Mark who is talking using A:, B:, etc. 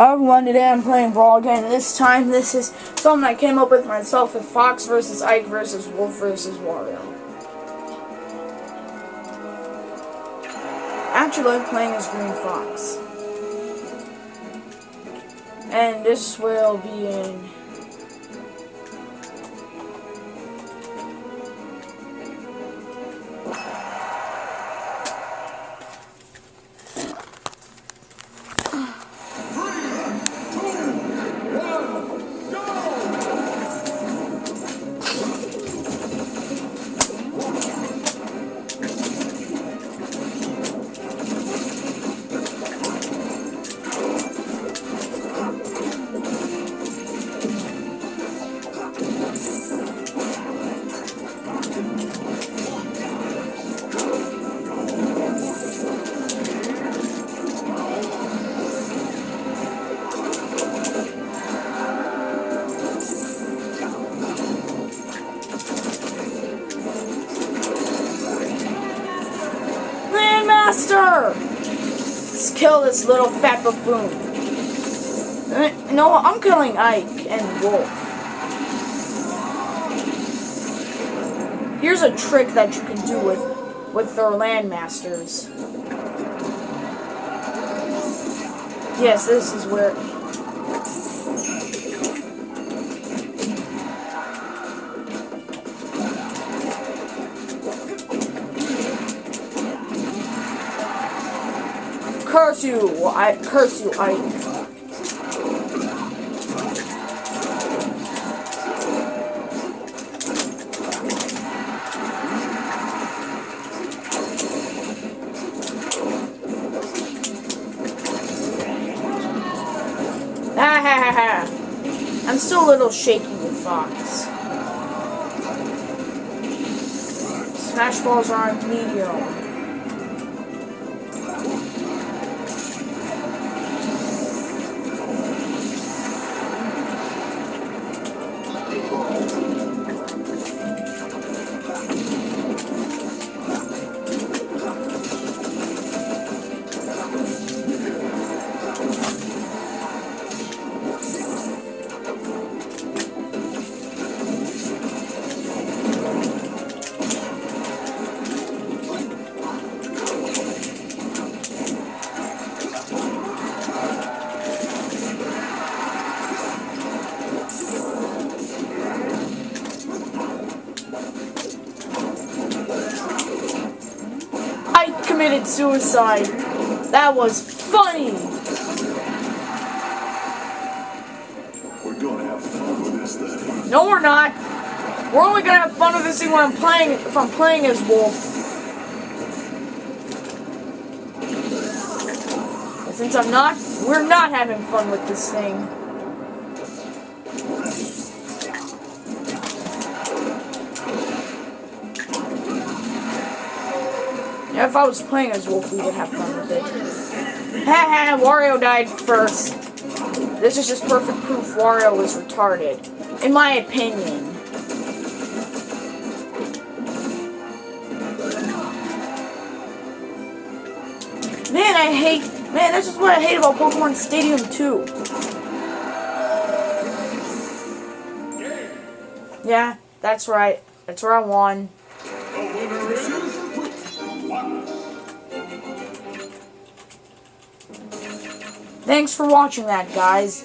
A: Everyone, today I'm playing Brawl again. This time, this is something I came up with myself with Fox versus Ike versus Wolf versus Wario. I actually like playing as Green Fox. And this will be in... Landmaster! Let's kill this little fat buffoon. No, I'm killing Ike and Wolf. Here's a trick that you can do with their landmasters. Yes, this is where... Curse you! I curse you, Ike. Ha ha ha ha! I'm still a little shaky with Fox. Smash balls are on medium. Committed suicide. That was funny.
B: We're gonna have fun with this thing.
A: No, we're not. We're only gonna have fun with this thing when I'm playing. If I'm playing as Wolf. But since I'm not, we're not having fun with this thing. Yeah, if I was playing as Wolf, we would have fun with it. Haha, Wario died first. This is just perfect proof Wario is retarded. In my opinion. Man, that's just what I hate about Pokemon Stadium 2. Yeah, that's right. That's where I won. Thanks for watching that, guys.